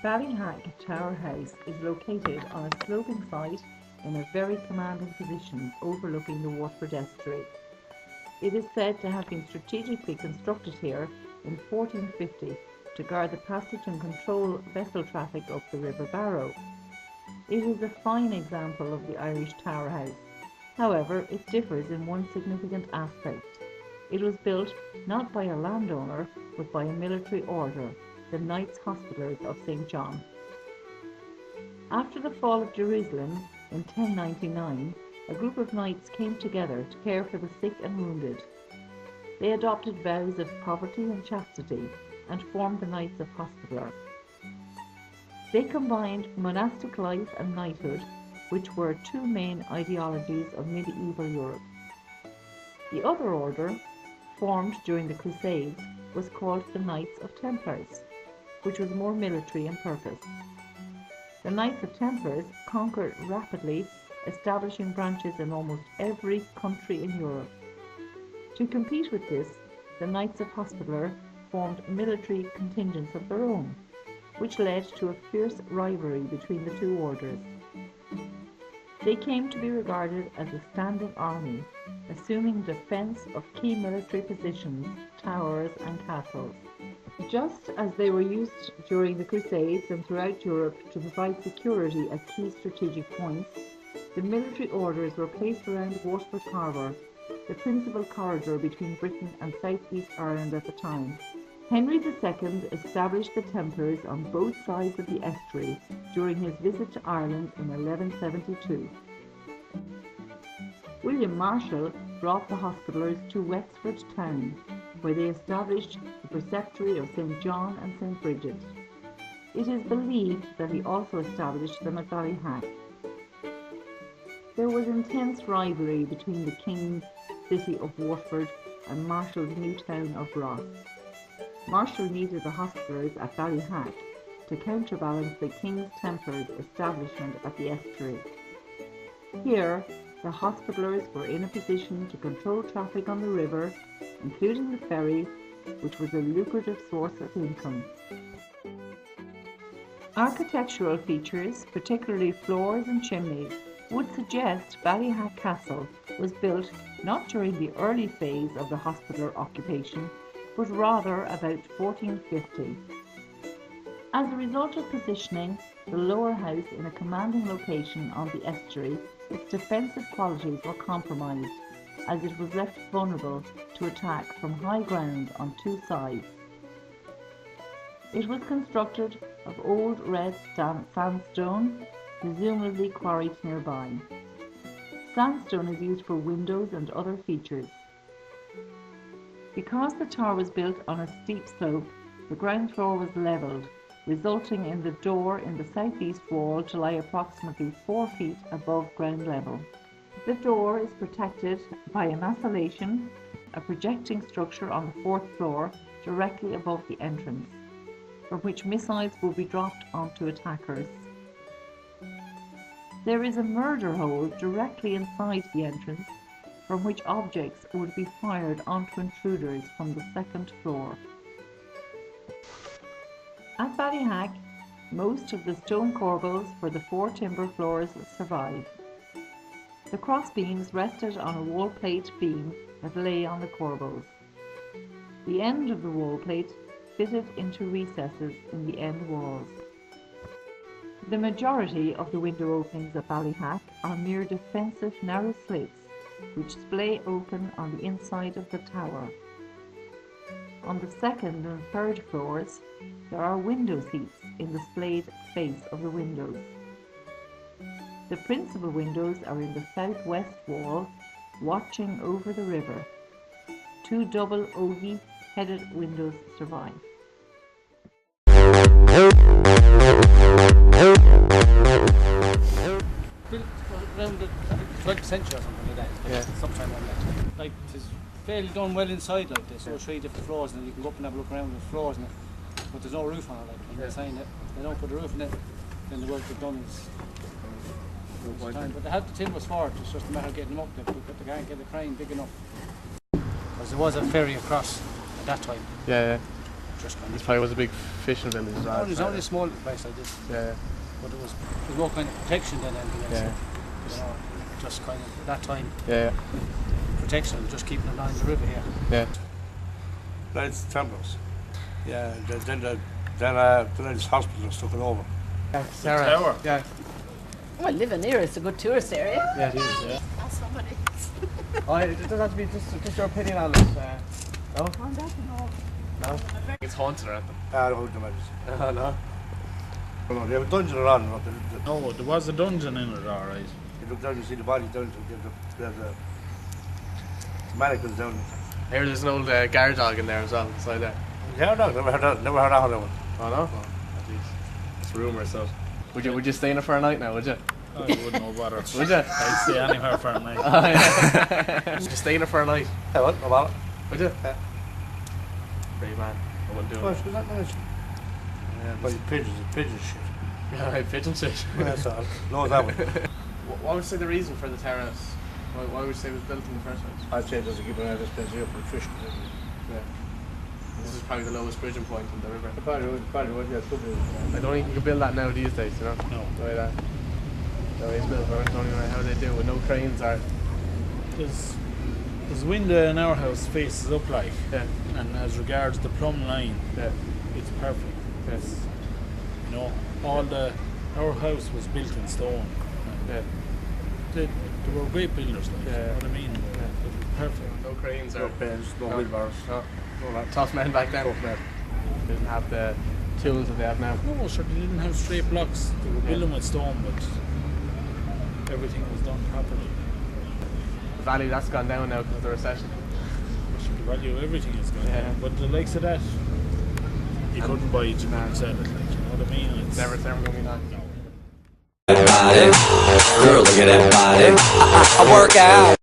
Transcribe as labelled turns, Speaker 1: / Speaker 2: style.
Speaker 1: Ballyhack Tower House is located on a sloping site in a very commanding position overlooking the Waterford estuary. It is said to have been strategically constructed here in 1450 to guard the passage and control vessel traffic up the River Barrow. It is a fine example of the Irish Tower House. However, it differs in one significant aspect. It was built not by a landowner but by a military order, the Knights Hospitallers of St. John. After the fall of Jerusalem in 1099, a group of knights came together to care for the sick and wounded. They adopted vows of poverty and chastity and formed the Knights of Hospitaller. They combined monastic life and knighthood, which were two main ideologies of medieval Europe. The other order, formed during the Crusades, was called the Knights of Templars, which was more military in purpose. The Knights of Templars conquered rapidly, establishing branches in almost every country in Europe. To compete with this, the Knights of Hospitaller formed military contingents of their own, which led to a fierce rivalry between the two orders. They came to be regarded as a standing army, assuming defence of key military positions, towers and castles. Just as they were used during the Crusades and throughout Europe to provide security at key strategic points, the military orders were placed around Waterford Harbour, the principal corridor between Britain and South East Ireland at the time. Henry II established the Templars on both sides of the estuary during his visit to Ireland in 1172. William Marshal brought the Hospitallers to Wexford town, where they established the preceptory of St. John and St. Bridget. It is believed that he also established them at Ballyhack. There was intense rivalry between the King's city of Waterford and Marshall's new town of Ross. Marshall needed the Hospitallers at Ballyhack to counterbalance the King's Templars' establishment at the estuary. Here, the Hospitallers were in a position to control traffic on the river, including the ferry, which was a lucrative source of income. Architectural features, particularly floors and chimneys, would suggest Ballyhack Castle was built not during the early phase of the Hospitaller occupation, but rather about 1450. As a result of positioning the lower house in a commanding location on the estuary, its defensive qualities were compromised, as it was left vulnerable to attack from high ground on two sides. It was constructed of old red sandstone, presumably quarried nearby. Sandstone is used for windows and other features. Because the tower was built on a steep slope, the ground floor was levelled, resulting in the door in the southeast wall to lie approximately 4 feet above ground level. The door is protected by a macellation, a projecting structure on the 4th floor directly above the entrance, from which missiles will be dropped onto attackers. There is a murder hole directly inside the entrance, from which objects would be fired onto intruders from the 2nd floor. At Ballyhack, most of the stone corbels for the 4 timber floors survive. The cross beams rested on a wall plate beam that lay on the corbels. The end of the wall plate fitted into recesses in the end walls. The majority of the window openings at Ballyhack are mere defensive narrow slits which splay open on the inside of the tower. On the 2nd and 3rd floors, there are window seats in the splayed face of the windows. The principal windows are in the southwest wall, watching over the river. 2 double ogee-headed windows survive.
Speaker 2: Built around the 12th century or something like that.
Speaker 3: Yeah.
Speaker 2: Sometime like that. Like, it's fairly done well inside like this. So 3 different floors, and you can go up and have a look around the floors, and but there's no roof on it. Like, and they're saying that they don't put a roof in it, then the work they've done is time. But they had the timbers for it. It's just a matter of getting them up there, but they can't get the crane big enough. Because there was a ferry across at that time.
Speaker 3: Yeah,
Speaker 2: just kind
Speaker 3: This
Speaker 2: of.
Speaker 3: probably was a big fishing village as well.
Speaker 2: No, there's only a small place like this,
Speaker 3: Yeah,
Speaker 2: but there's more kind of protection than anything else.
Speaker 3: yeah,
Speaker 2: You know, just kind of at that time
Speaker 3: yeah,
Speaker 2: protection, just keeping an eye on the river here.
Speaker 3: yeah.
Speaker 4: That's Templars. Yeah, then this hospital took it over.
Speaker 3: Yeah, Sarah.
Speaker 5: tower.
Speaker 3: Yeah,
Speaker 6: Well, living here is a good tourist area.
Speaker 3: yeah, it is. Yeah.
Speaker 6: Ask somebody.
Speaker 3: Oh, it doesn't have to be just your opinion on it. No,
Speaker 6: On that, no.
Speaker 3: no. It's haunted, aren't they?
Speaker 4: I don't know the medicine.
Speaker 3: Oh no.
Speaker 4: No, they have a dungeon around. Look,
Speaker 5: No, there was a dungeon in it, all right.
Speaker 4: you look down, you see the body down. There's the mannequins down.
Speaker 3: Here, there's an old guard dog in there as well, inside there.
Speaker 4: Yeah, no, never heard that. Never heard that one.
Speaker 3: Oh no. Oh, jeez. It's rumour, so. Would you stay in it for a night now? Would you?
Speaker 5: I wouldn't know bother.
Speaker 3: Would you?
Speaker 5: I'd stay anywhere for a night.
Speaker 3: Oh, yeah. Would you stay in it for a night?
Speaker 4: Hey, what? About it?
Speaker 3: Would you?
Speaker 4: Yeah.
Speaker 3: Brave man. I wouldn't do
Speaker 4: Well,
Speaker 3: it.
Speaker 4: she was that nice.
Speaker 3: Yeah,
Speaker 4: But pigeons shit.
Speaker 3: yeah, right, pigeon shit.
Speaker 4: Well, that's all. No, that one.
Speaker 3: What would you say the reason for the terrace? Why would you say it was built in the first place?
Speaker 4: I'd say there's a keep an eye on this place here for fishing.
Speaker 3: Yeah. This is probably the lowest bridging point in the river.
Speaker 4: Probably, yeah, could be.
Speaker 3: I don't think you can build that now these days, you know?
Speaker 5: No.
Speaker 3: The way that. The way it's built, I don't even know how they do it with no cranes or.
Speaker 5: There's a window in our house faces up like,
Speaker 3: Yeah,
Speaker 5: and as regards the plumb line,
Speaker 3: yeah,
Speaker 5: it's perfect.
Speaker 3: yes,
Speaker 5: You know, our house was built in stone.
Speaker 3: yeah.
Speaker 5: They were great builders, like,
Speaker 3: Yeah.
Speaker 5: you know what I mean? It was perfect.
Speaker 3: No cranes
Speaker 4: No
Speaker 3: or.
Speaker 4: pens, no
Speaker 3: No.
Speaker 4: wheelbarrows.
Speaker 3: No, tough men back then.
Speaker 4: Tough men.
Speaker 3: Didn't have the tools that they have now.
Speaker 5: No, sure, they didn't have straight blocks. They were building with stone, but everything was done properly.
Speaker 3: The value that's gone down now because of the recession.
Speaker 5: The value of everything is gone
Speaker 3: Yeah.
Speaker 5: down. But the likes of that, you couldn't buy it, you couldn't sell it, like, you know what I mean?
Speaker 3: It's never going to be that.
Speaker 5: No.
Speaker 7: Body, girl, look at that body. I work out.